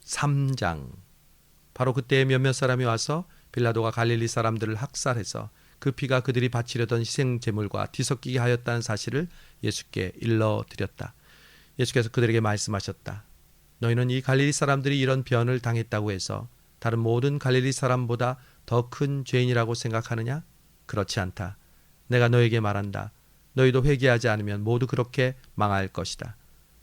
3장. 바로 그때에 몇몇 사람이 와서 빌라도가 갈릴리 사람들을 학살해서 그 피가 그들이 바치려던 희생 제물과 뒤섞이게 하였다는 사실을 예수께 일러드렸다. 예수께서 그들에게 말씀하셨다. 너희는 이 갈릴리 사람들이 이런 변을 당했다고 해서 다른 모든 갈릴리 사람보다 더 큰 죄인이라고 생각하느냐? 그렇지 않다. 내가 너에게 말한다. 너희도 회개하지 않으면 모두 그렇게 망할 것이다.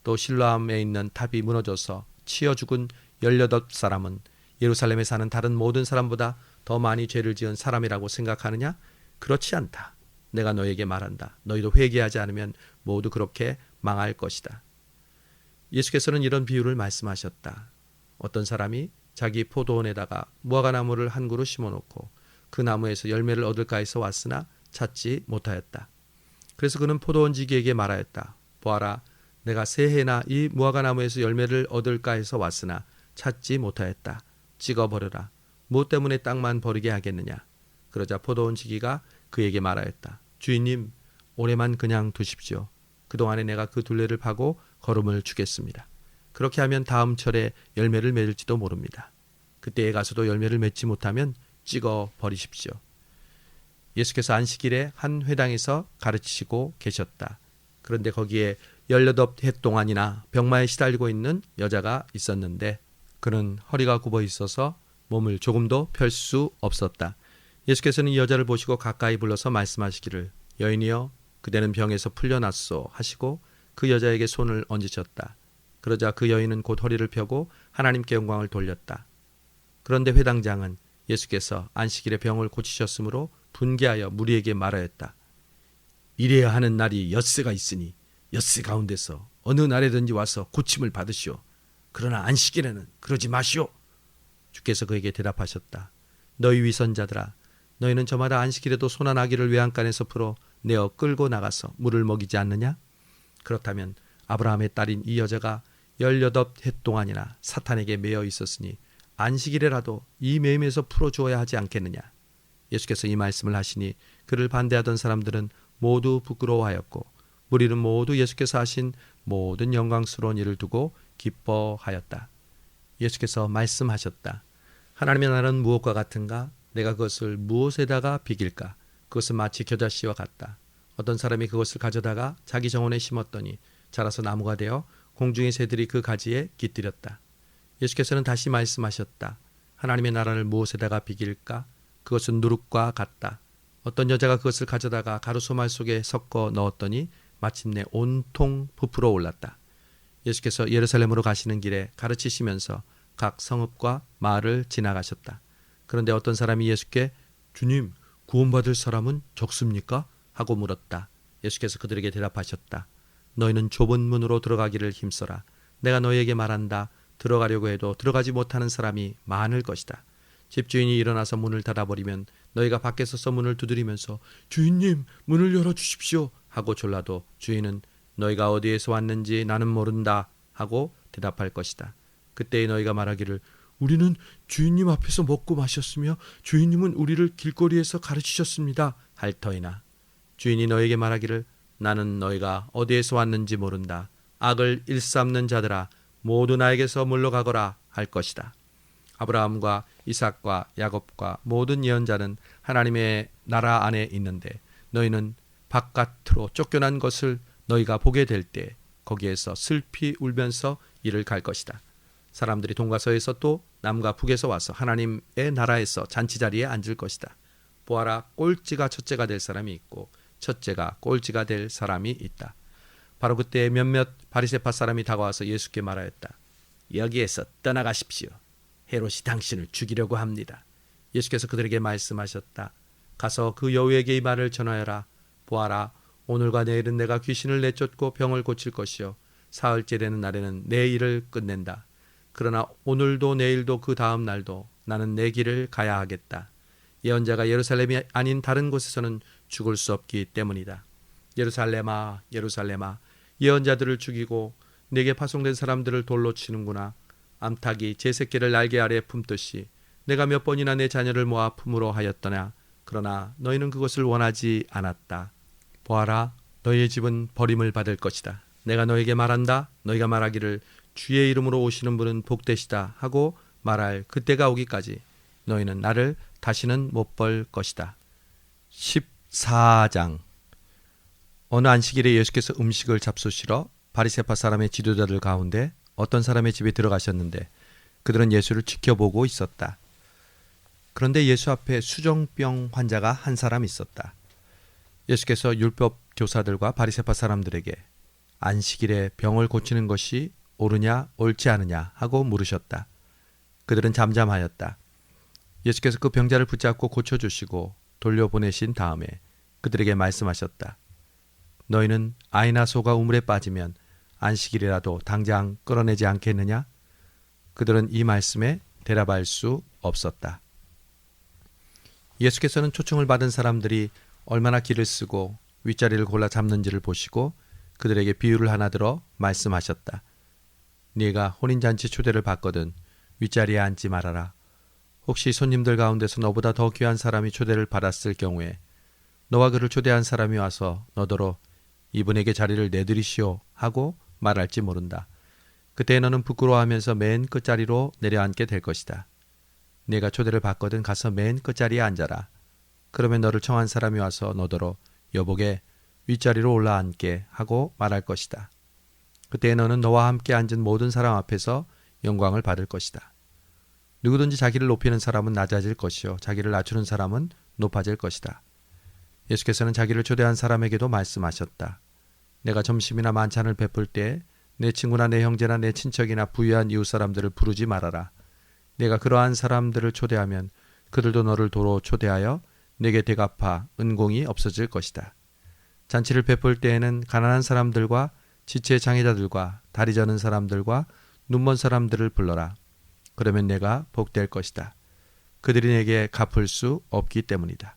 또 실로암에 있는 탑이 무너져서 치여 죽은 18사람은 예루살렘에 사는 다른 모든 사람보다 더 많이 죄를 지은 사람이라고 생각하느냐? 그렇지 않다. 내가 너에게 말한다. 너희도 회개하지 않으면 모두 그렇게 망할 것이다. 예수께서는 이런 비유를 말씀하셨다. 어떤 사람이 자기 포도원에다가 무화과나무를 한 그루 심어놓고 그 나무에서 열매를 얻을까 해서 왔으나 찾지 못하였다. 그래서 그는 포도원지기에게 말하였다. 보아라, 내가 새해나 이 무화과나무에서 열매를 얻을까 해서 왔으나 찾지 못하였다. 찍어버려라. 무엇 때문에 땅만 버리게 하겠느냐. 그러자 포도원지기가 그에게 말하였다. 주인님, 올해만 그냥 두십시오. 그동안에 내가 그 둘레를 파고 거름을 주겠습니다. 그렇게 하면 다음 철에 열매를 맺을지도 모릅니다. 그때에 가서도 열매를 맺지 못하면 찍어 버리십시오. 예수께서 안식일에 한 회당에서 가르치시고 계셨다. 그런데 거기에 18해 동안이나 병마에 시달리고 있는 여자가 있었는데 그는 허리가 굽어 있어서 몸을 조금도 펼 수 없었다. 예수께서는 이 여자를 보시고 가까이 불러서 말씀하시기를 여인이여 그대는 병에서 풀려났소 하시고 그 여자에게 손을 얹으셨다. 그러자 그 여인은 곧 허리를 펴고 하나님께 영광을 돌렸다. 그런데 회당장은 예수께서 안식일에 병을 고치셨으므로 분개하여 무리에게 말하였다. 이래야 하는 날이 엿새가 있으니 엿새 가운데서 어느 날에든지 와서 고침을 받으시오. 그러나 안식일에는 그러지 마시오. 주께서 그에게 대답하셨다. 너희 위선자들아, 너희는 저마다 안식일에도 소나 나귀를 외양간에서 풀어 내어 끌고 나가서 물을 먹이지 않느냐? 그렇다면 아브라함의 딸인 이 여자가 18해 동안이나 사탄에게 매여 있었으니 안식일에라도 이 매임에서 풀어주어야 하지 않겠느냐? 예수께서 이 말씀을 하시니 그를 반대하던 사람들은 모두 부끄러워하였고 무리는 모두 예수께서 하신 모든 영광스러운 일을 두고 기뻐하였다. 예수께서 말씀하셨다. 하나님의 나라는 무엇과 같은가? 내가 그것을 무엇에다가 비길까? 그것은 마치 겨자씨와 같다. 어떤 사람이 그것을 가져다가 자기 정원에 심었더니 자라서 나무가 되어 공중의 새들이 그 가지에 깃들였다. 예수께서는 다시 말씀하셨다. 하나님의 나라를 무엇에다가 비길까? 그것은 누룩과 같다. 어떤 여자가 그것을 가져다가 가루소말 속에 섞어 넣었더니 마침내 온통 부풀어 올랐다. 예수께서 예루살렘으로 가시는 길에 가르치시면서 각 성읍과 마을을 지나가셨다. 그런데 어떤 사람이 예수께 주님, 구원받을 사람은 적습니까? 하고 물었다. 예수께서 그들에게 대답하셨다. 너희는 좁은 문으로 들어가기를 힘써라. 내가 너희에게 말한다. 들어가려고 해도 들어가지 못하는 사람이 많을 것이다. 집주인이 일어나서 문을 닫아버리면 너희가 밖에 서서 문을 두드리면서 주인님, 문을 열어주십시오 하고 졸라도 주인은 너희가 어디에서 왔는지 나는 모른다 하고 대답할 것이다. 그때에 너희가 말하기를 우리는 주인님 앞에서 먹고 마셨으며 주인님은 우리를 길거리에서 가르치셨습니다 할 터이나 주인이 너희에게 말하기를 나는 너희가 어디에서 왔는지 모른다. 악을 일삼는 자들아 모두 나에게서 물러가거라 할 것이다. 아브라함과 이삭과 야곱과 모든 예언자는 하나님의 나라 안에 있는데 너희는 바깥으로 쫓겨난 것을 너희가 보게 될 때 거기에서 슬피 울면서 이를 갈 것이다. 사람들이 동과 서에서 또 남과 북에서 와서 하나님의 나라에서 잔치자리에 앉을 것이다. 보아라, 꼴찌가 첫째가 될 사람이 있고 첫째가 꼴찌가 될 사람이 있다. 바로 그때 몇몇 바리새파 사람이 다가와서 예수께 말하였다. 여기에서 떠나가십시오. 헤롯이 당신을 죽이려고 합니다. 예수께서 그들에게 말씀하셨다. 가서 그 여우에게 이 말을 전하여라. 보아라, 오늘과 내일은 내가 귀신을 내쫓고 병을 고칠 것이요 사흘째 되는 날에는 내 일을 끝낸다. 그러나 오늘도 내일도 그 다음 날도 나는 내 길을 가야 하겠다. 예언자가 예루살렘이 아닌 다른 곳에서는 죽을 수 없기 때문이다. 예루살렘아, 예루살렘아, 예언자들을 죽이고 내게 파송된 사람들을 돌로 치는구나. 암탉이 제 새끼를 날개 아래 품듯이 내가 몇 번이나 내 자녀를 모아 품으로 하였더냐. 그러나 너희는 그것을 원하지 않았다. 보아라, 너희의 집은 버림을 받을 것이다. 내가 너에게 말한다. 너희가 말하기를 주의 이름으로 오시는 분은 복되시다 하고 말할 그때가 오기까지 너희는 나를 다시는 못 볼 것이다. 14장. 어느 안식일에 예수께서 음식을 잡수시러 바리새파 사람의 지도자들 가운데 어떤 사람의 집에 들어가셨는데 그들은 예수를 지켜보고 있었다. 그런데 예수 앞에 수정병 환자가 한 사람 있었다. 예수께서 율법 교사들과 바리새파 사람들에게 안식일에 병을 고치는 것이 옳으냐 옳지 않으냐 하고 물으셨다. 그들은 잠잠하였다. 예수께서 그 병자를 붙잡고 고쳐주시고 돌려보내신 다음에 그들에게 말씀하셨다. 너희는 아이나 소가 우물에 빠지면 안식일이라도 당장 끌어내지 않겠느냐? 그들은 이 말씀에 대답할 수 없었다. 예수께서는 초청을 받은 사람들이 얼마나 기를 쓰고 윗자리를 골라 잡는지를 보시고 그들에게 비유를 하나 들어 말씀하셨다. 네가 혼인잔치 초대를 받거든 윗자리에 앉지 말아라. 혹시 손님들 가운데서 너보다 더 귀한 사람이 초대를 받았을 경우에 너와 그를 초대한 사람이 와서 너더러 이분에게 자리를 내드리시오 하고 말할지 모른다. 그때 너는 부끄러워하면서 맨 끝자리로 내려앉게 될 것이다. 네가 초대를 받거든 가서 맨 끝자리에 앉아라. 그러면 너를 청한 사람이 와서 너더러 여보게 윗자리로 올라앉게 하고 말할 것이다. 그때 너는 너와 함께 앉은 모든 사람 앞에서 영광을 받을 것이다. 누구든지 자기를 높이는 사람은 낮아질 것이요 자기를 낮추는 사람은 높아질 것이다. 예수께서는 자기를 초대한 사람에게도 말씀하셨다. 내가 점심이나 만찬을 베풀 때 내 친구나 내 형제나 내 친척이나 부유한 이웃 사람들을 부르지 말아라. 내가 그러한 사람들을 초대하면 그들도 너를 도로 초대하여 내게 대갚아 은공이 없어질 것이다. 잔치를 베풀 때에는 가난한 사람들과 지체 장애자들과 다리 저는 사람들과 눈먼 사람들을 불러라. 그러면 내가 복될 것이다. 그들이 내게 갚을 수 없기 때문이다.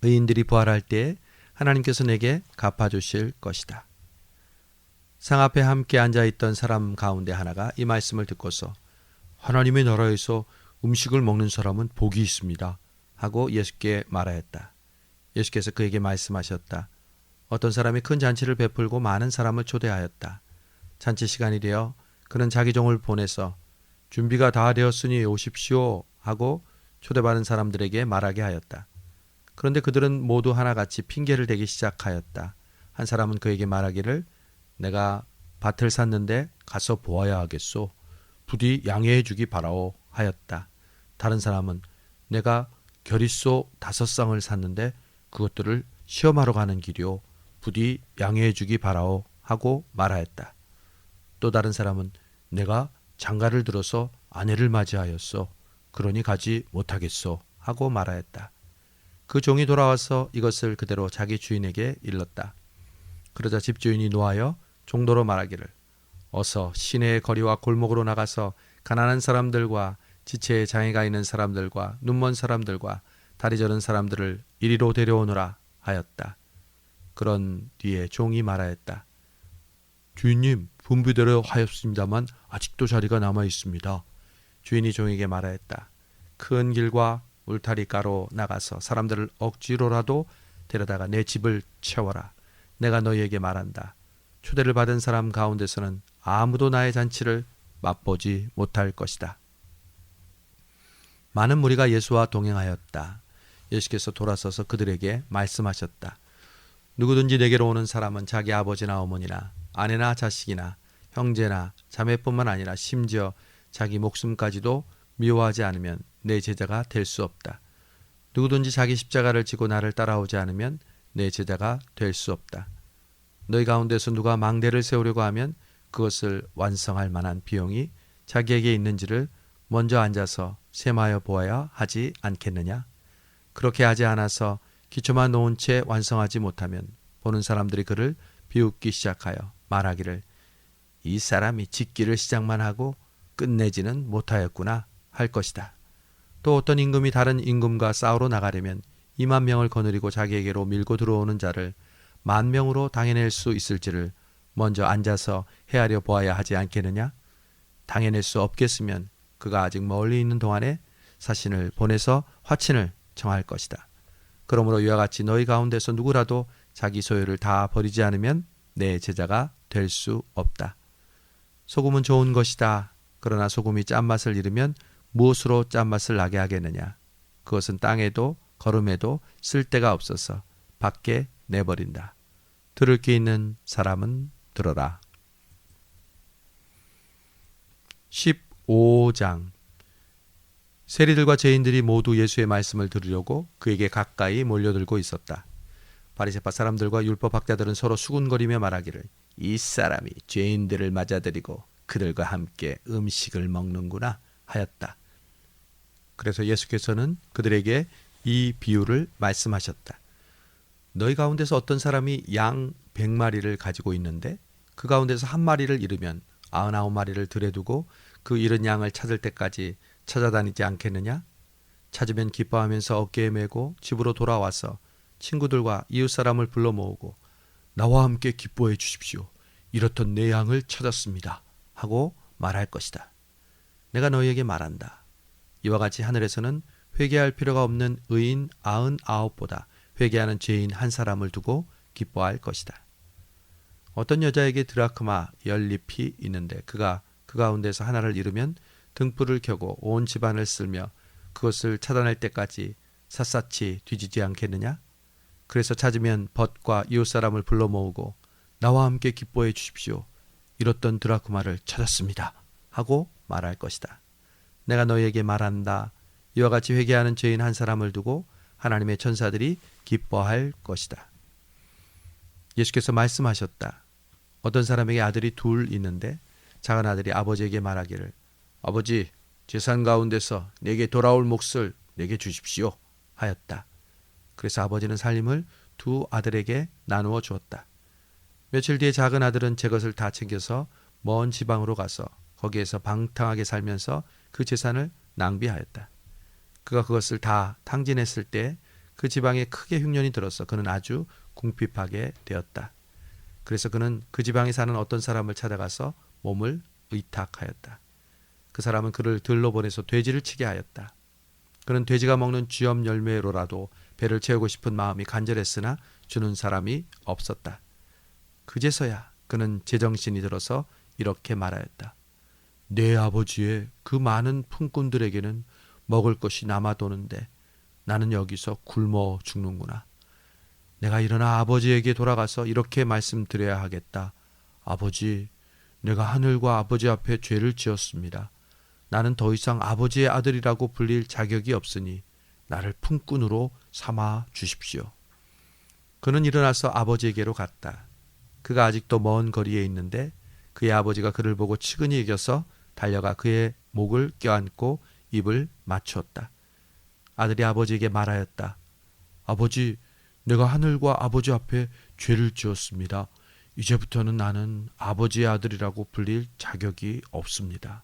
의인들이 부활할 때에 하나님께서 내게 갚아주실 것이다. 상 앞에 함께 앉아있던 사람 가운데 하나가 이 말씀을 듣고서 하나님의 나라에서 음식을 먹는 사람은 복이 있습니다 하고 예수께 말하였다. 예수께서 그에게 말씀하셨다. 어떤 사람이 큰 잔치를 베풀고 많은 사람을 초대하였다. 잔치 시간이 되어 그는 자기 종을 보내서 준비가 다 되었으니 오십시오 하고 초대받은 사람들에게 말하게 하였다. 그런데 그들은 모두 하나같이 핑계를 대기 시작하였다. 한 사람은 그에게 말하기를 내가 밭을 샀는데 가서 보아야 하겠소. 부디 양해해 주기 바라오 하였다. 다른 사람은 내가 결의소 5쌍을 샀는데 그것들을 시험하러 가는 길이오. 부디 양해해 주기 바라오 하고 말하였다. 또 다른 사람은 내가 장가를 들어서 아내를 맞이하였소. 그러니 가지 못하겠소 하고 말하였다. 그 종이 돌아와서 이것을 그대로 자기 주인에게 일렀다. 그러자 집주인이 노하여 종도로 말하기를 어서 시내의 거리와 골목으로 나가서 가난한 사람들과 지체에 장애가 있는 사람들과 눈먼 사람들과 다리 저는 사람들을 이리로 데려오너라 하였다. 그런 뒤에 종이 말하였다. 주인님, 분부대로 하였습니다만 아직도 자리가 남아 있습니다. 주인이 종에게 말하였다. 큰 길과 울타리가로 나가서 사람들을 억지로라도 데려다가 내 집을 채워라. 내가 너희에게 말한다. 초대를 받은 사람 가운데서는 아무도 나의 잔치를 맛보지 못할 것이다. 많은 무리가 예수와 동행하였다. 예수께서 돌아서서 그들에게 말씀하셨다. 누구든지 내게로 오는 사람은 자기 아버지나 어머니나 아내나 자식이나 형제나 자매뿐만 아니라 심지어 자기 목숨까지도 미워하지 않으면 내 제자가 될 수 없다. 누구든지 자기 십자가를 지고 나를 따라오지 않으면 내 제자가 될 수 없다. 너희 가운데서 누가 망대를 세우려고 하면 그것을 완성할 만한 비용이 자기에게 있는지를 먼저 앉아서 셈하여 보아야 하지 않겠느냐? 그렇게 하지 않아서 기초만 놓은 채 완성하지 못하면 보는 사람들이 그를 비웃기 시작하여 말하기를 이 사람이 짓기를 시작만 하고 끝내지는 못하였구나 할 것이다. 또 어떤 임금이 다른 임금과 싸우러 나가려면 2만 명을 거느리고 자기에게로 밀고 들어오는 자를 10,000명으로 당해낼 수 있을지를 먼저 앉아서 헤아려 보아야 하지 않겠느냐? 당해낼 수 없겠으면 그가 아직 멀리 있는 동안에 사신을 보내서 화친을 청할 것이다. 그러므로 이와 같이 너희 가운데서 누구라도 자기 소유를 다 버리지 않으면 내 제자가 될 수 없다. 소금은 좋은 것이다. 그러나 소금이 짠맛을 잃으면 무엇으로 짠맛을 나게 하겠느냐. 그것은 땅에도 거름에도 쓸데가 없어서 밖에 내버린다. 들을 귀 있는 사람은 들어라. 15장. 세리들과 죄인들이 모두 예수의 말씀을 들으려고 그에게 가까이 몰려들고 있었다. 바리새파 사람들과 율법학자들은 서로 수군거리며 말하기를 이 사람이 죄인들을 맞아들이고 그들과 함께 음식을 먹는구나 하였다. 그래서 예수께서는 그들에게 이 비유를 말씀하셨다. 너희 가운데서 어떤 사람이 양 100마리를 가지고 있는데 그 가운데서 한 마리를 잃으면 99마리를 들여 두고 그 잃은 양을 찾을 때까지 찾아다니지 않겠느냐? 찾으면 기뻐하면서 어깨에 메고 집으로 돌아와서 친구들과 이웃사람을 불러 모으고 나와 함께 기뻐해 주십시오. 이렇던 내 양을 찾았습니다. 하고 말할 것이다. 내가 너희에게 말한다. 이와 같이 하늘에서는 회개할 필요가 없는 의인 99보다 회개하는 죄인 한 사람을 두고 기뻐할 것이다. 어떤 여자에게 드라크마 10잎이 있는데 그가 그 가운데서 하나를 잃으면 등불을 켜고 온 집안을 쓸며 그것을 찾아낼 때까지 샅샅이 뒤지지 않겠느냐? 그래서 찾으면 벗과 이웃사람을 불러 모으고 나와 함께 기뻐해 주십시오. 잃었던 드라크마를 찾았습니다. 하고 말할 것이다. 내가 너희에게 말한다. 이와 같이 회개하는 죄인 한 사람을 두고 하나님의 천사들이 기뻐할 것이다. 예수께서 말씀하셨다. 어떤 사람에게 아들이 둘 있는데 작은 아들이 아버지에게 말하기를 아버지, 재산 가운데서 내게 돌아올 몫을 내게 주십시오 하였다. 그래서 아버지는 살림을 두 아들에게 나누어 주었다. 며칠 뒤에 작은 아들은 제 것을 다 챙겨서 먼 지방으로 가서 거기에서 방탕하게 살면서 그 재산을 낭비하였다. 그가 그것을 다 탕진했을 때 그 지방에 크게 흉년이 들어서 그는 아주 궁핍하게 되었다. 그래서 그는 그 지방에 사는 어떤 사람을 찾아가서 몸을 의탁하였다. 그 사람은 그를 들러 보내서 돼지를 치게 하였다. 그는 돼지가 먹는 쥐염 열매로라도 배를 채우고 싶은 마음이 간절했으나 주는 사람이 없었다. 그제서야 그는 제정신이 들어서 이렇게 말하였다. 내 아버지의 그 많은 품꾼들에게는 먹을 것이 남아도는데 나는 여기서 굶어 죽는구나. 내가 일어나 아버지에게 돌아가서 이렇게 말씀드려야 하겠다. 아버지, 내가 하늘과 아버지 앞에 죄를 지었습니다. 나는 더 이상 아버지의 아들이라고 불릴 자격이 없으니 나를 품꾼으로 삼아 주십시오. 그는 일어나서 아버지에게로 갔다. 그가 아직도 먼 거리에 있는데 그의 아버지가 그를 보고 측은히 여겨서 달려가 그의 목을 껴안고 입을 맞추었다. 아들이 아버지에게 말하였다. 아버지, 내가 하늘과 아버지 앞에 죄를 지었습니다. 이제부터는 나는 아버지의 아들이라고 불릴 자격이 없습니다.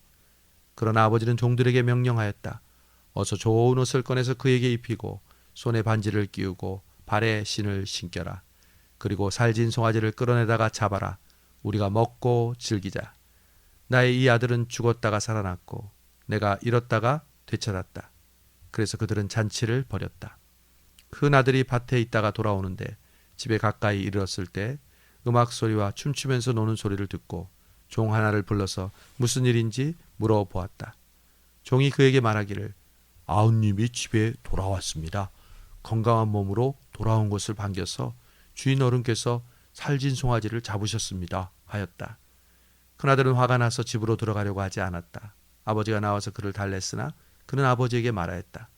그러나 아버지는 종들에게 명령하였다. 어서 좋은 옷을 꺼내서 그에게 입히고 손에 반지를 끼우고 발에 신을 신겨라. 그리고 살진 송아지를 끌어내다가 잡아라. 우리가 먹고 즐기자. 나의 이 아들은 죽었다가 살아났고 내가 잃었다가 되찾았다. 그래서 그들은 잔치를 벌였다. 큰 아들이 밭에 있다가 돌아오는데 집에 가까이 이르렀을 때 음악 소리와 춤추면서 노는 소리를 듣고 종 하나를 불러서 무슨 일인지 물어보았다. 종이 그에게 말하기를 아우님이 집에 돌아왔습니다. 건강한 몸으로 돌아온 것을 반겨서 주인 어른께서 살진 송아지를 잡으셨습니다. 하였다. 큰아들은 화가 나서 집으로 들어가려고 하지 않았다. 아버지가 나와서 그를 달랬으나 그는 아버지에게 말하였다.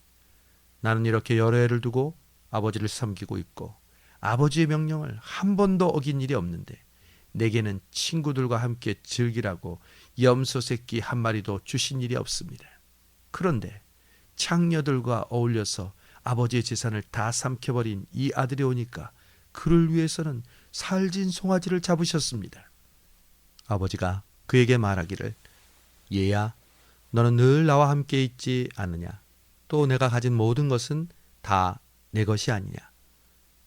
나는 이렇게 여러 해를 두고 아버지를 섬기고 있고 아버지의 명령을 한 번도 어긴 일이 없는데 내게는 친구들과 함께 즐기라고 염소 새끼 한 마리도 주신 일이 없습니다. 그런데 창녀들과 어울려서 아버지의 재산을 다 삼켜버린 이 아들이 오니까 그를 위해서는 살진 송아지를 잡으셨습니다. 아버지가 그에게 말하기를 얘야, 너는 늘 나와 함께 있지 않느냐? 또 내가 가진 모든 것은 다 내 것이 아니냐?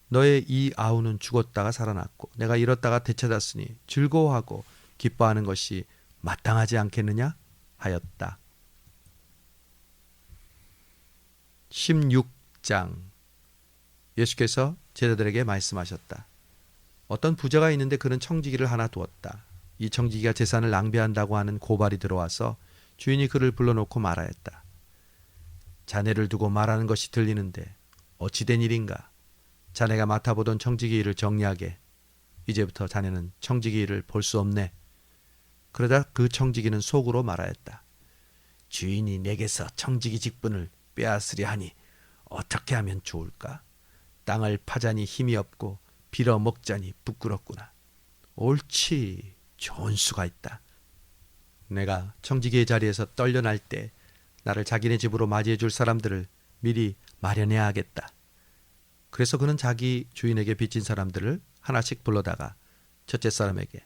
너의 이 아우는 죽었다가 살아났고 내가 잃었다가 되찾았으니 즐거워하고 기뻐하는 것이 마땅하지 않겠느냐? 하였다. 16장. 예수께서 제자들에게 말씀하셨다. 어떤 부자가 있는데 그는 청지기를 하나 두었다. 이 청지기가 재산을 낭비한다고 하는 고발이 들어와서 주인이 그를 불러놓고 말하였다. 자네를 두고 말하는 것이 들리는데 어찌된 일인가? 자네가 맡아보던 청지기 일을 정리하게. 이제부터 자네는 청지기 일을 볼 수 없네. 그러자 그 청지기는 속으로 말하였다. 주인이 내게서 청지기 직분을 빼앗으려 하니 어떻게 하면 좋을까? 땅을 파자니 힘이 없고 빌어먹자니 부끄럽구나. 옳지, 좋은 수가 있다. 내가 청지기의 자리에서 떨려날 때 나를 자기네 집으로 맞이해 줄 사람들을 미리 마련해야 하겠다. 그래서 그는 자기 주인에게 빚진 사람들을 하나씩 불러다가 첫째 사람에게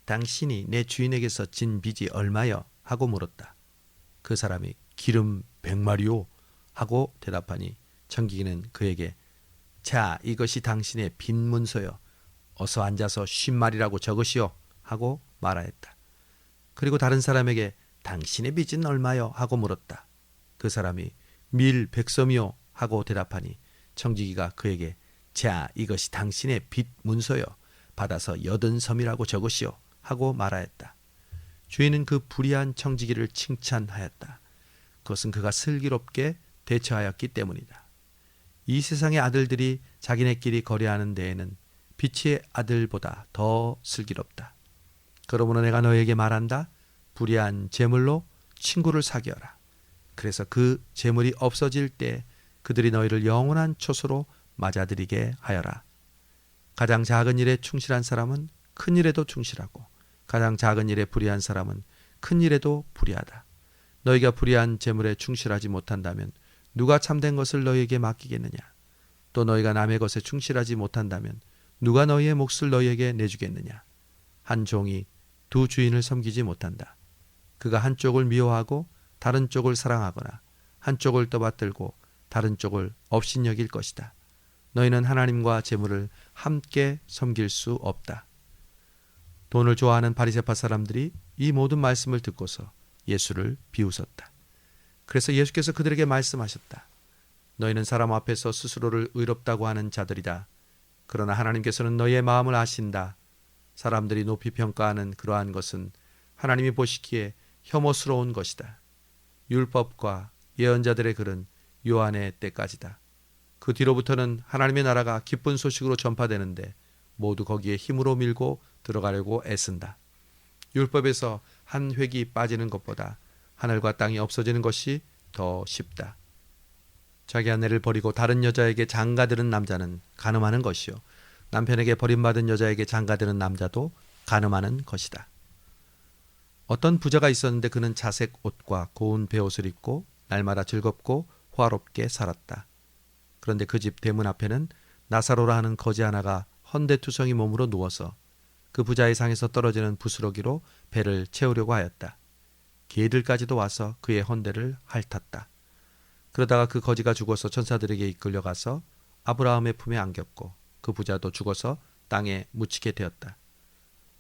당신이 내 주인에게서 진 빚이 얼마여? 하고 물었다. 그 사람이 기름 100마리요? 하고 대답하니 청지기는 그에게 자, 이것이 당신의 빚 문서요. 어서 앉아서 50마리라고 적으시오. 하고 말하였다. 그리고 다른 사람에게 당신의 빚은 얼마요? 하고 물었다. 그 사람이 밀 100섬이요. 하고 대답하니 청지기가 그에게 자, 이것이 당신의 빚 문서요. 받아서 80섬이라고 적으시오. 하고 말하였다. 주인은 그 불의한 청지기를 칭찬하였다. 그것은 그가 슬기롭게 대처하였기 때문이다. 이 세상의 아들들이 자기네끼리 거래하는 데에는 빛의 아들보다 더 슬기롭다. 그러므로 내가 너에게 말한다. 불의한 재물로 친구를 사귀어라. 그래서 그 재물이 없어질 때 그들이 너희를 영원한 초소로 맞아들이게 하여라. 가장 작은 일에 충실한 사람은 큰 일에도 충실하고 가장 작은 일에 불의한 사람은 큰 일에도 불의하다. 너희가 불의한 재물에 충실하지 못한다면 누가 참된 것을 너희에게 맡기겠느냐? 또 너희가 남의 것에 충실하지 못한다면 누가 너희의 몫을 너희에게 내주겠느냐? 한 종이 두 주인을 섬기지 못한다. 그가 한쪽을 미워하고 다른 쪽을 사랑하거나 한쪽을 떠받들고 다른 쪽을 업신여길 것이다. 너희는 하나님과 재물을 함께 섬길 수 없다. 돈을 좋아하는 바리새파 사람들이 이 모든 말씀을 듣고서 예수를 비웃었다. 그래서 예수께서 그들에게 말씀하셨다. 너희는 사람 앞에서 스스로를 의롭다고 하는 자들이다. 그러나 하나님께서는 너희의 마음을 아신다. 사람들이 높이 평가하는 그러한 것은 하나님이 보시기에 혐오스러운 것이다. 율법과 예언자들의 글은 요한의 때까지다. 그 뒤로부터는 하나님의 나라가 기쁜 소식으로 전파되는데 모두 거기에 힘으로 밀고 들어가려고 애쓴다. 율법에서 한 획이 빠지는 것보다 하늘과 땅이 없어지는 것이 더 쉽다. 자기 아내를 버리고 다른 여자에게 장가드는 남자는 간음하는 것이요. 남편에게 버림받은 여자에게 장가드는 남자도 간음하는 것이다. 어떤 부자가 있었는데 그는 자색 옷과 고운 베옷을 입고 날마다 즐겁고 화롭게 살았다. 그런데 그 집 대문 앞에는 나사로라 하는 거지 하나가 헌데투성이 몸으로 누워서 그 부자의 상에서 떨어지는 부스러기로 배를 채우려고 하였다. 개들까지도 와서 그의 헌데를 핥았다. 그러다가 그 거지가 죽어서 천사들에게 이끌려가서 아브라함의 품에 안겼고 그 부자도 죽어서 땅에 묻히게 되었다.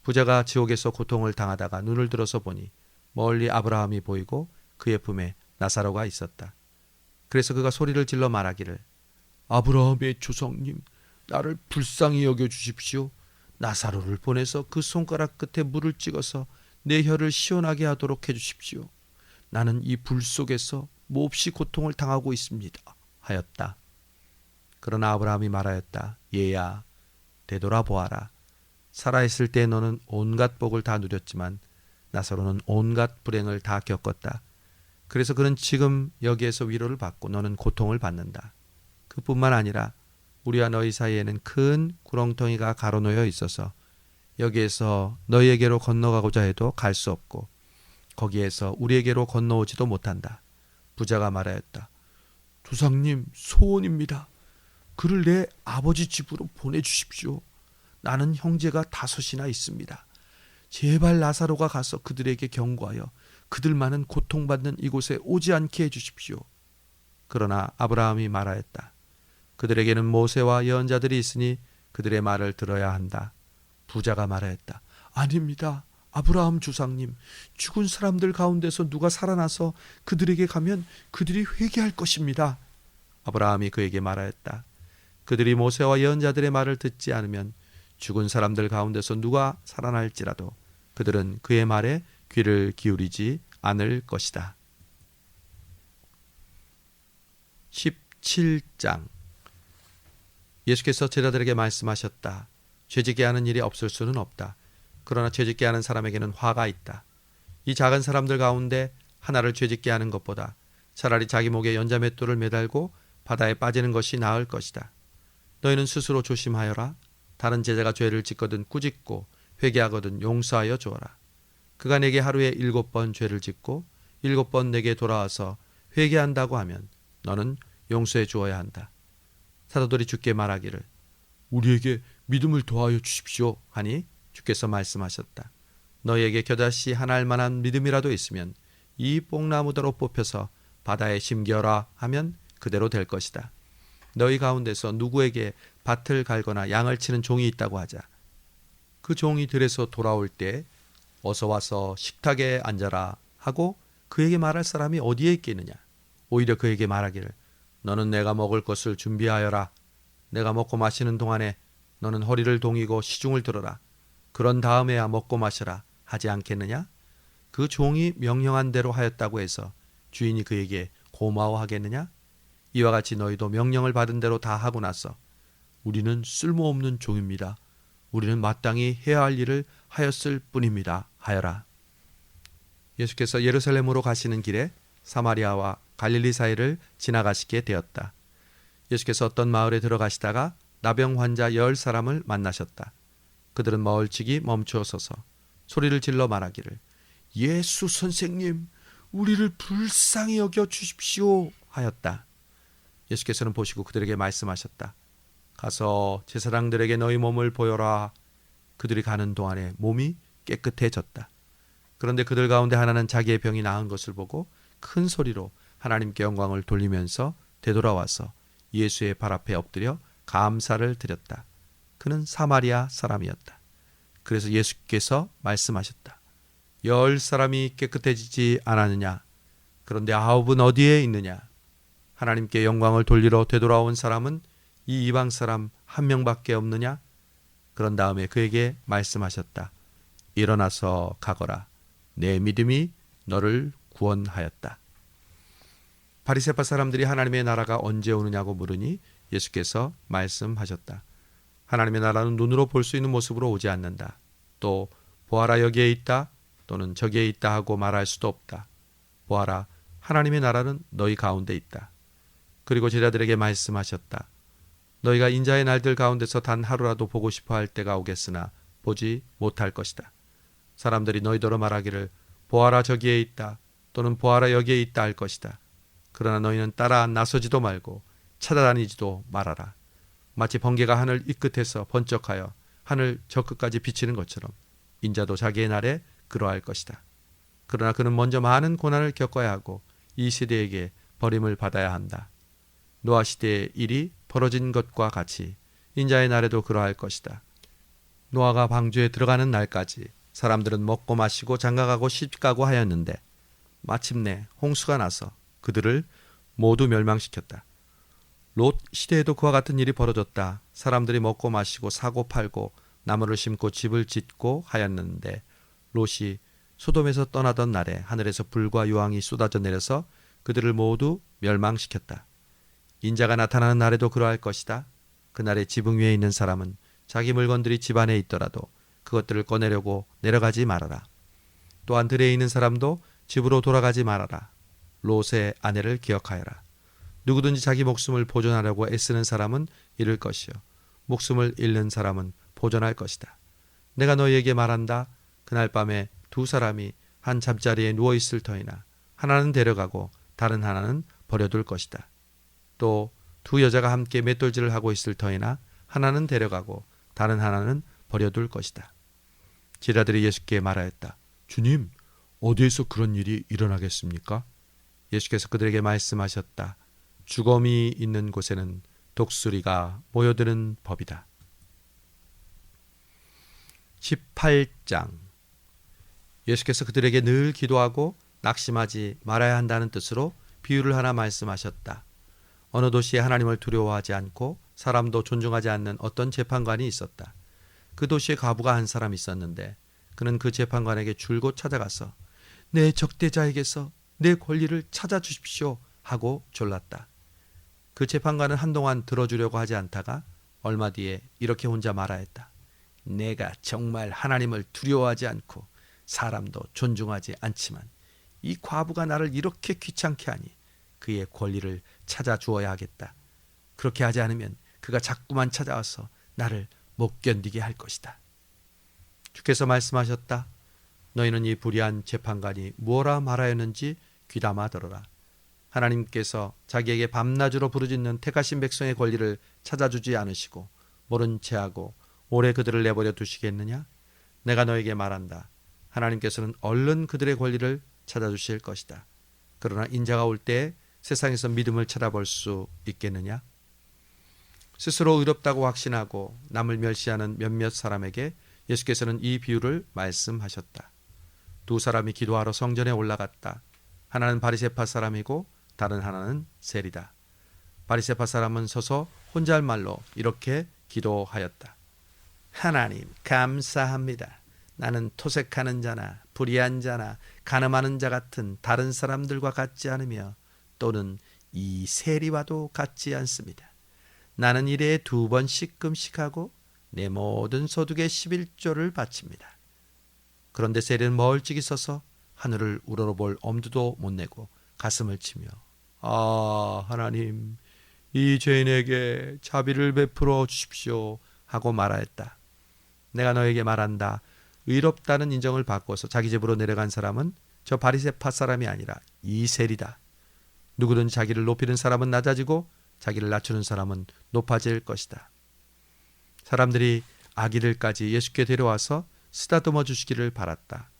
부자가 지옥에서 고통을 당하다가 눈을 들어서 보니 멀리 아브라함이 보이고 그의 품에 나사로가 있었다. 그래서 그가 소리를 질러 말하기를 아브라함의 조상님, 나를 불쌍히 여겨주십시오. 나사로를 보내서 그 손가락 끝에 물을 찍어서 내 혀를 시원하게 하도록 해주십시오. 나는 이 불 속에서 몹시 고통을 당하고 있습니다. 하였다. 그러나 아브라함이 말하였다. 얘야, 되돌아보아라. 살아있을 때 너는 온갖 복을 다 누렸지만 나사로는 온갖 불행을 다 겪었다. 그래서 그는 지금 여기에서 위로를 받고 너는 고통을 받는다. 그뿐만 아니라 우리와 너희 사이에는 큰 구렁텅이가 가로놓여 있어서 여기에서 너희에게로 건너가고자 해도 갈 수 없고 거기에서 우리에게로 건너오지도 못한다. 부자가 말하였다. 조상님, 소원입니다. 그를 내 아버지 집으로 보내주십시오. 나는 형제가 5이나 있습니다. 제발 나사로가 가서 그들에게 경고하여 그들만은 고통받는 이곳에 오지 않게 해주십시오. 그러나 아브라함이 말하였다. 그들에게는 모세와 예언자들이 있으니 그들의 말을 들어야 한다. 부자가 말하였다. 아닙니다. 아브라함 조상님, 죽은 사람들 가운데서 누가 살아나서 그들에게 가면 그들이 회개할 것입니다. 아브라함이 그에게 말하였다. 그들이 모세와 예언자들의 말을 듣지 않으면 죽은 사람들 가운데서 누가 살아날지라도 그들은 그의 말에 귀를 기울이지 않을 것이다. 17장. 예수께서 제자들에게 말씀하셨다. 죄짓게 하는 일이 없을 수는 없다. 그러나 죄짓게 하는 사람에게는 화가 있다. 이 작은 사람들 가운데 하나를 죄짓게 하는 것보다 차라리 자기 목에 연자맷돌을 매달고 바다에 빠지는 것이 나을 것이다. 너희는 스스로 조심하여라. 다른 제자가 죄를 짓거든 꾸짖고 회개하거든 용서하여 주어라. 그가 내게 하루에 7번 죄를 짓고 7번 내게 돌아와서 회개한다고 하면 너는 용서해 주어야 한다. 사도들이 주께 말하기를 우리에게 믿음을 더하여 주십시오 하니 주께서 말씀하셨다. 너희에게 겨자씨 하나 알 만한 믿음이라도 있으면 이 뽕나무대로 뽑혀서 바다에 심겨라 하면 그대로 될 것이다. 너희 가운데서 누구에게 밭을 갈거나 양을 치는 종이 있다고 하자. 그 종이 들에서 돌아올 때 어서 와서 식탁에 앉아라 하고 그에게 말할 사람이 어디에 있겠느냐. 오히려 그에게 말하기를 너는 내가 먹을 것을 준비하여라. 내가 먹고 마시는 동안에 너는 허리를 동이고 시중을 들어라. 그런 다음에야 먹고 마셔라 하지 않겠느냐. 그 종이 명령한 대로 하였다고 해서 주인이 그에게 고마워하겠느냐. 이와 같이 너희도 명령을 받은 대로 다 하고 나서 우리는 쓸모없는 종입니다. 우리는 마땅히 해야 할 일을 하였을 뿐입니다 하여라. 예수께서 예루살렘으로 가시는 길에 사마리아와 갈릴리 사이를 지나가시게 되었다. 예수께서 어떤 마을에 들어가시다가 나병 환자 10사람을 만나셨다. 그들은 멀찍이 멈추어 서서 소리를 질러 말하기를 예수 선생님, 우리를 불쌍히 여겨 주십시오 하였다. 예수께서는 보시고 그들에게 말씀하셨다. 가서 제사장들에게 너희 몸을 보여라. 그들이 가는 동안에 몸이 깨끗해졌다. 그런데 그들 가운데 하나는 자기의 병이 나은 것을 보고 큰 소리로 하나님께 영광을 돌리면서 되돌아와서 예수의 발 앞에 엎드려 감사를 드렸다. 그는 사마리아 사람이었다. 그래서 예수께서 말씀하셨다. 10사람이 깨끗해지지 않았느냐? 그런데 9은 어디에 있느냐? 하나님께 영광을 돌리러 되돌아온 사람은 이 이방 사람 한 명밖에 없느냐? 그런 다음에 그에게 말씀하셨다. 일어나서 가거라. 내 믿음이 너를 구원하였다. 바리새파 사람들이 하나님의 나라가 언제 오느냐고 물으니 예수께서 말씀하셨다. 하나님의 나라는 눈으로 볼 수 있는 모습으로 오지 않는다. 또 보아라 여기에 있다 또는 저기에 있다 하고 말할 수도 없다. 보아라 하나님의 나라는 너희 가운데 있다. 그리고 제자들에게 말씀하셨다. 너희가 인자의 날들 가운데서 단 하루라도 보고 싶어 할 때가 오겠으나 보지 못할 것이다. 사람들이 너희더러 말하기를 보아라 저기에 있다 또는 보아라 여기에 있다 할 것이다. 그러나 너희는 따라 나서지도 말고 찾아다니지도 말아라. 마치 번개가 하늘 이 끝에서 번쩍하여 하늘 저 끝까지 비치는 것처럼 인자도 자기의 날에 그러할 것이다. 그러나 그는 먼저 많은 고난을 겪어야 하고 이 시대에게 버림을 받아야 한다. 노아 시대의 일이 벌어진 것과 같이 인자의 날에도 그러할 것이다. 노아가 방주에 들어가는 날까지 사람들은 먹고 마시고 장가가고 시집가고 하였는데 마침내 홍수가 나서 그들을 모두 멸망시켰다. 롯 시대에도 그와 같은 일이 벌어졌다. 사람들이 먹고 마시고 사고 팔고 나무를 심고 집을 짓고 하였는데 롯이 소돔에서 떠나던 날에 하늘에서 불과 유황이 쏟아져 내려서 그들을 모두 멸망시켰다. 인자가 나타나는 날에도 그러할 것이다. 그날에 지붕 위에 있는 사람은 자기 물건들이 집 안에 있더라도 그것들을 꺼내려고 내려가지 말아라. 또한 들에 있는 사람도 집으로 돌아가지 말아라. 롯의 아내를 기억하여라. 누구든지 자기 목숨을 보존하려고 애쓰는 사람은 잃을 것이요 목숨을 잃는 사람은 보존할 것이다. 내가 너희에게 말한다. 그날 밤에 두 사람이 한 잠자리에 누워 있을 터이나 하나는 데려가고 다른 하나는 버려둘 것이다. 또 두 여자가 함께 맷돌질을 하고 있을 터이나 하나는 데려가고 다른 하나는 버려둘 것이다. 제자들이 예수께 말하였다. 주님, 어디에서 그런 일이 일어나겠습니까? 예수께서 그들에게 말씀하셨다. 주검이 있는 곳에는 독수리가 모여드는 법이다. 18장. 예수께서 그들에게 늘 기도하고 낙심하지 말아야 한다는 뜻으로 비유를 하나 말씀하셨다. 어느 도시에 하나님을 두려워하지 않고 사람도 존중하지 않는 어떤 재판관이 있었다. 그 도시에 과부가 한 사람 있었는데 그는 그 재판관에게 줄곧 찾아가서 내 적대자에게서 내 권리를 찾아주십시오 하고 졸랐다. 그 재판관은 한동안 들어주려고 하지 않다가 얼마 뒤에 이렇게 혼자 말하였다. 내가 정말 하나님을 두려워하지 않고 사람도 존중하지 않지만 이 과부가 나를 이렇게 귀찮게 하니 그의 권리를 찾아주어야 하겠다. 그렇게 하지 않으면 그가 자꾸만 찾아와서 나를 못 견디게 할 것이다. 주께서 말씀하셨다. 너희는 이 불의한 재판관이 무엇라 말하였는지 귀담아 들어라. 하나님께서 자기에게 밤낮으로 부르짖는 택하신 백성의 권리를 찾아주지 않으시고 모른 체하고 오래 그들을 내버려 두시겠느냐? 내가 너에게 말한다. 하나님께서는 얼른 그들의 권리를 찾아주실 것이다. 그러나 인자가 올 때 세상에서 믿음을 찾아볼 수 있겠느냐? 스스로 의롭다고 확신하고 남을 멸시하는 몇몇 사람에게 예수께서는 이 비유를 말씀하셨다. 두 사람이 기도하러 성전에 올라갔다. 하나는 바리새파 사람이고 다른 하나는 세리다. 바리새파 사람은 서서 혼자 할 말로 이렇게 기도하였다. 하나님 감사합니다. 나는 토색하는 자나 불의한 자나 간음하는 자 같은 다른 사람들과 같지 않으며 또는 이 세리와도 같지 않습니다. 나는 일에 2번씩 금식하고 내 모든 소득의 11조를 바칩니다. 그런데 세리는 멀찍이 서서 하늘을 우러러볼 엄두도 못 내고 가슴을 치며 아 하나님 이 죄인에게 자비를 베풀어 주십시오 하고 말하였다. 내가 너에게 말한다. 의롭다는 인정을 받고서 자기 집으로 내려간 사람은 저 바리새파 사람이 아니라 이 세리다. 누구든 자기를 높이는 사람은 낮아지고 자기를 낮추는 사람은 높아질 것이다. 사람들이 아기들까지 예수께 데려와서 쓰다듬어 주시기를 바랐다.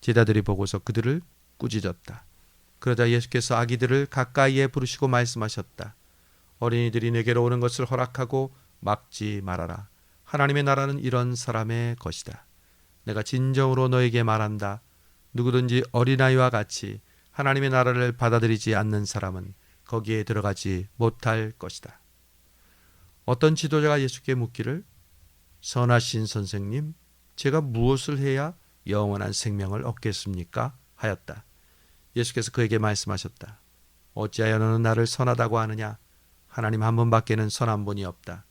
제자들이 보고서 그들을 꾸짖었다. 그러자 예수께서 아기들을 가까이에 부르시고 말씀하셨다. 어린이들이 내게로 오는 것을 허락하고 막지 말아라. 하나님의 나라는 이런 사람의 것이다. 내가 진정으로 너에게 말한다. 누구든지 어린아이와 같이 하나님의 나라를 받아들이지 않는 사람은 거기에 들어가지 못할 것이다. 어떤 지도자가 예수께 묻기를 선하신 선생님, 제가 무엇을 해야 영원한 생명을 얻겠습니까? 하였다. 예수께서 그에게 말씀하셨다. 어찌하여 너는 나를 선하다고 하느냐? 하나님 한 분밖에는 선한 분이 없다.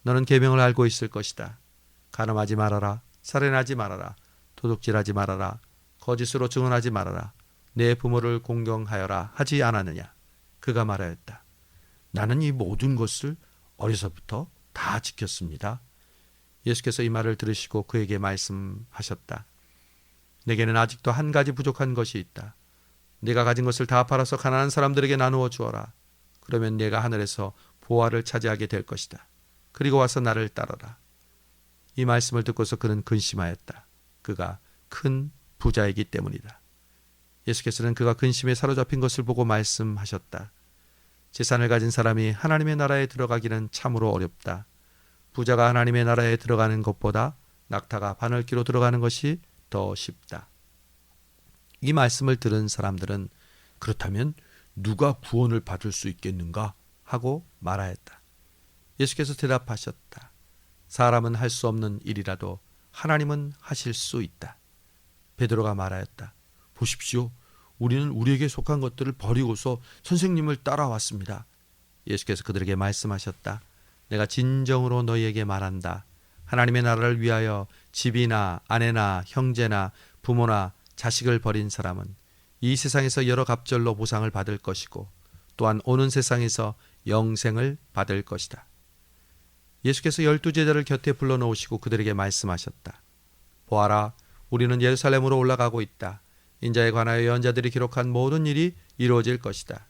너는 계명을 알고 있을 것이다. 간음하지 말아라. 살인하지 말아라. 도둑질하지 말아라. 거짓으로 증언하지 말아라. 내 부모를 공경하여라 하지 않았느냐? 그가 말하였다. 나는 이 모든 것을 어려서부터 다 지켰습니다. 예수께서 이 말을 들으시고 그에게 말씀하셨다. 내게는 아직도 한 가지 부족한 것이 있다. 네가 가진 것을 다 팔아서 가난한 사람들에게 나누어 주어라. 그러면 네가 하늘에서 보화를 차지하게 될 것이다. 그리고 와서 나를 따르라. 이 말씀을 듣고서 그는 근심하였다. 그가 큰 부자이기 때문이다. 예수께서는 그가 근심에 사로잡힌 것을 보고 말씀하셨다. 재산을 가진 사람이 하나님의 나라에 들어가기는 참으로 어렵다. 부자가 하나님의 나라에 들어가는 것보다 낙타가 바늘기로 들어가는 것이 더 쉽다. 이 말씀을 들은 사람들은 그렇다면 누가 구원을 받을 수 있겠는가 하고 말하였다. 예수께서 대답하셨다. 사람은 할 수 없는 일이라도 하나님은 하실 수 있다. 베드로가 말하였다. 보십시오. 우리는 우리에게 속한 것들을 버리고서 선생님을 따라왔습니다. 예수께서 그들에게 말씀하셨다. 내가 진정으로 너희에게 말한다. 하나님의 나라를 위하여 집이나 아내나 형제나 부모나 자식을 버린 사람은 이 세상에서 여러 갑절로 보상을 받을 것이고 또한 오는 세상에서 영생을 받을 것이다. 예수께서 12제자를 곁에 불러놓으시고 그들에게 말씀하셨다. 보아라, 우리는 예루살렘으로 올라가고 있다. 인자에 관하여 예언자들이 기록한 모든 일이 이루어질 것이다.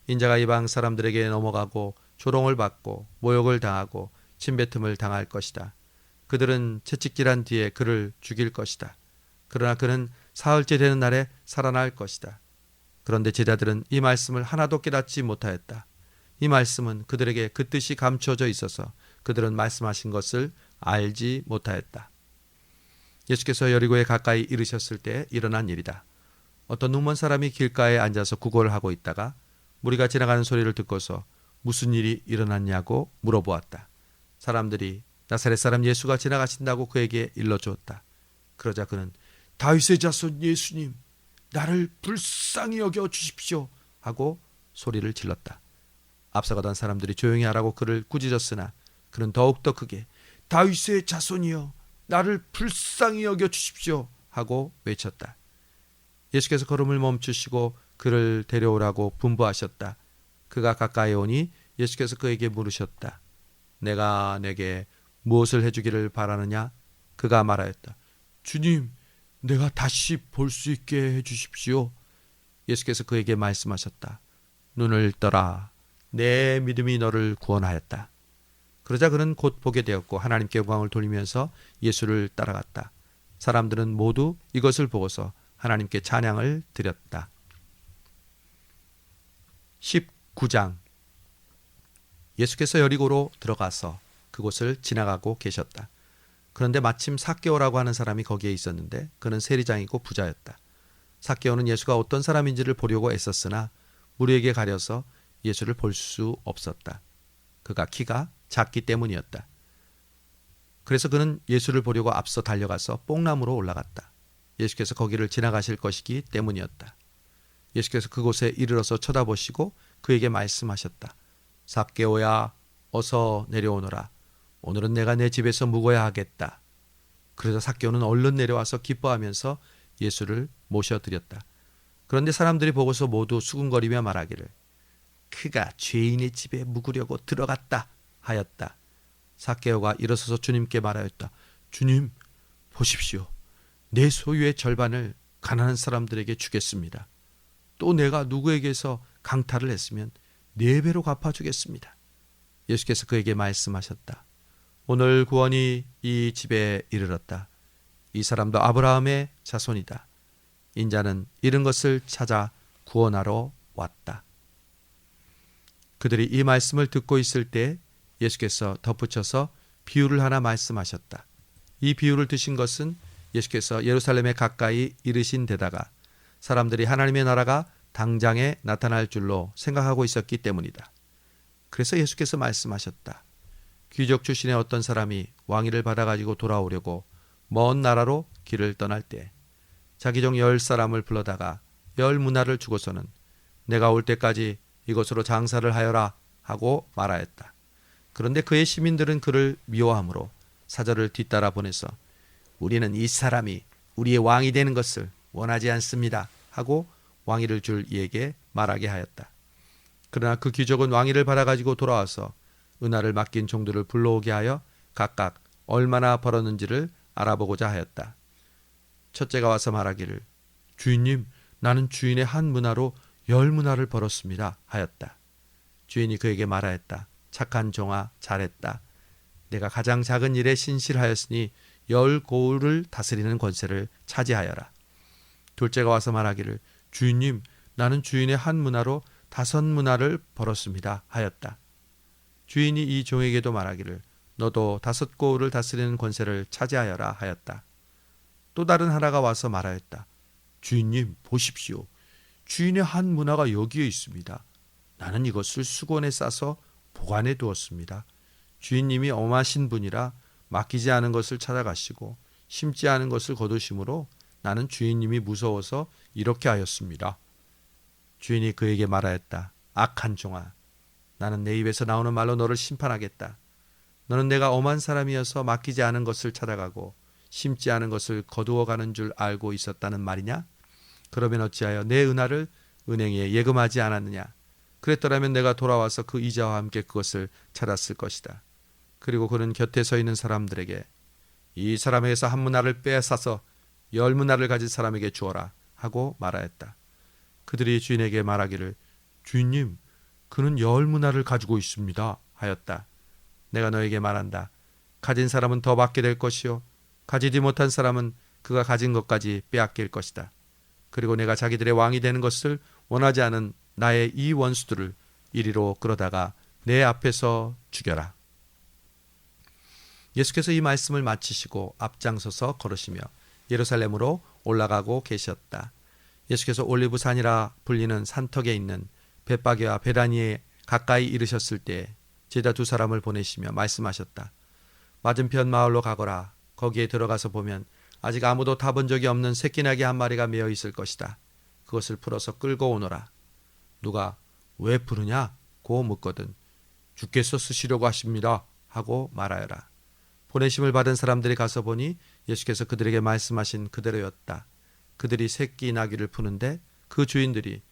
인자가 이방 사람들에게 넘어가고 조롱을 받고 모욕을 당하고 침뱉음을 당할 것이다. 그들은 채찍질한 뒤에 그를 죽일 것이다. 그러나 그는 사흘째 되는 날에 살아날 것이다. 그런데 제자들은 이 말씀을 하나도 깨닫지 못하였다. 이 말씀은 그들에게 그 뜻이 감춰져 있어서 그들은 말씀하신 것을 알지 못하였다. 예수께서 여리고에 가까이 이르셨을 때 일어난 일이다. 어떤 눈먼 사람이 길가에 앉아서 구걸을 하고 있다가 무리가 지나가는 소리를 듣고서 무슨 일이 일어났냐고 물어보았다. 사람들이 나사렛 사람 예수가 지나가신다고 그에게 일러주었다. 그러자 그는 다윗의 자손 예수님, 나를 불쌍히 여겨 주십시오 하고 소리를 질렀다. 앞서가던 사람들이 조용히 하라고 그를 꾸짖었으나 그는 더욱더 크게 다윗의 자손이여, 나를 불쌍히 여겨 주십시오 하고 외쳤다. 예수께서 걸음을 멈추시고 그를 데려오라고 분부하셨다. 그가 가까이 오니 예수께서 그에게 물으셨다. 내가 내게 무엇을 해주기를 바라느냐? 그가 말하였다. 주님, 내가 다시 볼 수 있게 해주십시오. 예수께서 그에게 말씀하셨다. 눈을 떠라. 내 믿음이 너를 구원하였다. 그러자 그는 곧 보게 되었고 하나님께 영광을 돌리면서 예수를 따라갔다. 사람들은 모두 이것을 보고서 하나님께 찬양을 드렸다. 19장. 예수께서 여리고로 들어가서 그곳을 지나가고 계셨다. 그런데 마침 삭개오라고 하는 사람이 거기에 있었는데 그는 세리장이고 부자였다. 삭개오는 예수가 어떤 사람인지를 보려고 애썼으나 무리에게 가려서 예수를 볼 수 없었다. 그가 키가 작기 때문이었다. 그래서 그는 예수를 보려고 앞서 달려가서 뽕나무로 올라갔다. 예수께서 거기를 지나가실 것이기 때문이었다. 예수께서 그곳에 이르러서 쳐다보시고 그에게 말씀하셨다. 삭개오야, 어서 내려오너라. 오늘은 내가 내 집에서 묵어야 하겠다. 그러자 삭개오는 얼른 내려와서 기뻐하면서 예수를 모셔드렸다. 그런데 사람들이 보고서 모두 수군거리며 말하기를 그가 죄인의 집에 묵으려고 들어갔다 하였다. 삭개오가 일어서서 주님께 말하였다. 주님, 보십시오. 내 소유의 절반을 가난한 사람들에게 주겠습니다. 또 내가 누구에게서 강탈을 했으면 4배로 갚아주겠습니다. 예수께서 그에게 말씀하셨다. 오늘 구원이 이 집에 이르렀다. 이 사람도 아브라함의 자손이다. 인자는 잃은 것을 찾아 구원하러 왔다. 그들이 이 말씀을 듣고 있을 때 예수께서 덧붙여서 비유를 하나 말씀하셨다. 이 비유를 드신 것은 예수께서 예루살렘에 가까이 이르신 데다가 사람들이 하나님의 나라가 당장에 나타날 줄로 생각하고 있었기 때문이다. 그래서 예수께서 말씀하셨다. 귀족 출신의 어떤 사람이 왕위를 받아가지고 돌아오려고 먼 나라로 길을 떠날 때 자기 종 10사람을 불러다가 10문화를 주고서는 내가 올 때까지 이곳으로 장사를 하여라 하고 말하였다. 그런데 그의 시민들은 그를 미워하므로 사절을 뒤따라 보내서 우리는 이 사람이 우리의 왕이 되는 것을 원하지 않습니다 하고 왕위를 줄 이에게 말하게 하였다. 그러나 그 귀족은 왕위를 받아가지고 돌아와서 은하를 맡긴 종들을 불러오게 하여 각각 얼마나 벌었는지를 알아보고자 하였다. 첫째가 와서 말하기를 주인님, 나는 주인의 한 문화로 10문화를 벌었습니다 하였다. 주인이 그에게 말하였다. 착한 종아, 잘했다. 내가 가장 작은 일에 신실하였으니 10고을을 다스리는 권세를 차지하여라. 둘째가 와서 말하기를 주인님, 나는 주인의 한 문화로 5문화를 벌었습니다 하였다. 주인이 이 종에게도 말하기를 너도 5고을을 다스리는 권세를 차지하여라 하였다. 또 다른 하나가 와서 말하였다. 주인님, 보십시오. 주인의 한 문화가 여기에 있습니다. 나는 이것을 수건에 싸서 보관해 두었습니다. 주인님이 엄하신 분이라 맡기지 않은 것을 찾아가시고 심지 않은 것을 거두심으로 나는 주인님이 무서워서 이렇게 하였습니다. 주인이 그에게 말하였다. 악한 종아, 나는 내 입에서 나오는 말로 너를 심판하겠다. 너는 내가 엄한 사람이어서 맡기지 않은 것을 찾아가고 심지 않은 것을 거두어가는 줄 알고 있었다는 말이냐? 그러면 어찌하여 내 은하를 은행에 예금하지 않았느냐? 그랬더라면 내가 돌아와서 그 이자와 함께 그것을 찾았을 것이다. 그리고 그는 곁에 서 있는 사람들에게 이 사람에게서 한 문화를 빼앗아서 10문화를 가진 사람에게 주어라 하고 말하였다. 그들이 주인에게 말하기를 주인님, 그는 10문화를 가지고 있습니다 하였다. 내가 너에게 말한다. 가진 사람은 더 받게 될 것이요 가지지 못한 사람은 그가 가진 것까지 빼앗길 것이다. 그리고 내가 자기들의 왕이 되는 것을 원하지 않은 나의 이 원수들을 이리로 끌어다가 내 앞에서 죽여라. 예수께서 이 말씀을 마치시고 앞장서서 걸으시며 예루살렘으로 올라가고 계셨다. 예수께서 올리브산이라 불리는 산턱에 있는 벳바게와 베다니에 가까이 이르셨을 때 제자 2사람을 보내시며 말씀하셨다. 맞은편 마을로 가거라. 거기에 들어가서 보면 아직 아무도 타본 적이 없는 새끼나귀 한 마리가 메어 있을 것이다. 그것을 풀어서 끌고 오너라. 누가 왜 부르냐고 묻거든 주께서 쓰시려고 하십니다 하고 말하여라. 보내심을 받은 사람들이 가서 보니 예수께서 그들에게 말씀하신 그대로였다. 그들이 새끼 나귀를 푸는데 그 주인들이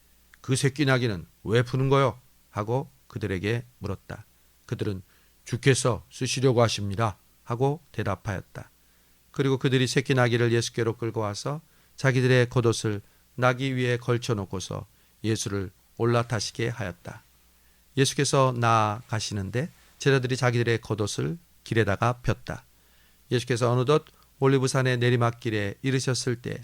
그 새끼 나귀는 왜 푸는 거요? 하고 그들에게 물었다. 그들은 주께서 쓰시려고 하십니다 하고 대답하였다. 그리고 그들이 새끼 나귀를 예수께로 끌고 와서 자기들의 겉옷을 나귀 위에 걸쳐놓고서 예수를 올라타시게 하였다. 예수께서 나아가시는데 제자들이 자기들의 겉옷을 길에다가 폈다. 예수께서 어느덧 올리브산의 내리막길에 이르셨을 때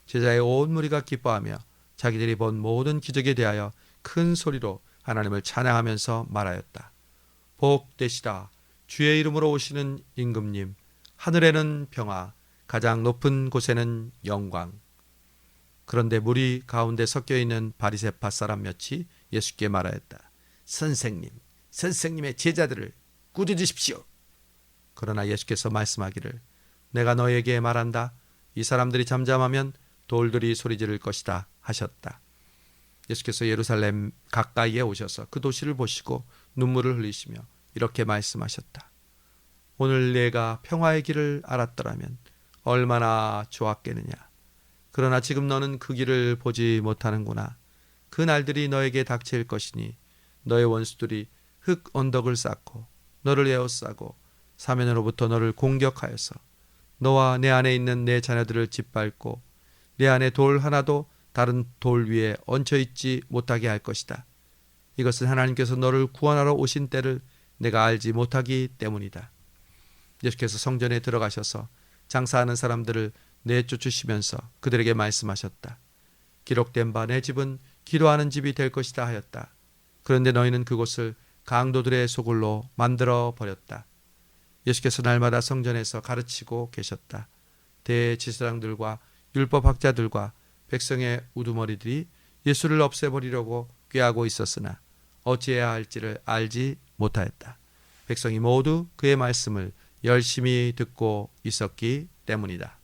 제자의 온 무리가 기뻐하며 자기들이 본 모든 기적에 대하여 큰 소리로 하나님을 찬양하면서 말하였다. 복되시다. 주의 이름으로 오시는 임금님. 하늘에는 평화, 가장 높은 곳에는 영광. 그런데 무리 가운데 섞여 있는 바리새파 사람 몇이 예수께 말하였다. 선생님의 제자들을 꾸짖으십시오. 그러나 예수께서 말씀하기를 내가 너에게 말한다. 이 사람들이 잠잠하면 돌들이 소리 지를 것이다 하셨다. 예수께서 예루살렘 가까이에 오셔서 그 도시를 보시고 눈물을 흘리시며 이렇게 말씀하셨다. 오늘 내가 평화의 길을 알았더라면 얼마나 좋았겠느냐. 그러나 지금 너는 그 길을 보지 못하는구나. 그 날들이 너에게 닥칠 것이니 너의 원수들이 흙 언덕을 쌓고 너를 에워싸고 사면으로부터 너를 공격하여서 너와 내 안에 있는 내 자녀들을 짓밟고 내 안에 돌 하나도 다른 돌 위에 얹혀있지 못하게 할 것이다. 이것은 하나님께서 너를 구원하러 오신 때를 내가 알지 못하기 때문이다. 예수께서 성전에 들어가셔서 장사하는 사람들을 내쫓으시면서 그들에게 말씀하셨다. 기록된 바 내 집은 기도하는 집이 될 것이다 하였다. 그런데 너희는 그곳을 강도들의 소굴로 만들어 버렸다. 예수께서 날마다 성전에서 가르치고 계셨다. 대지사장들과 율법학자들과 백성의 우두머리들이 예수를 없애버리려고 꾀하고 있었으나 어찌해야 할지를 알지 못하였다. 백성이 모두 그의 말씀을 열심히 듣고 있었기 때문이다.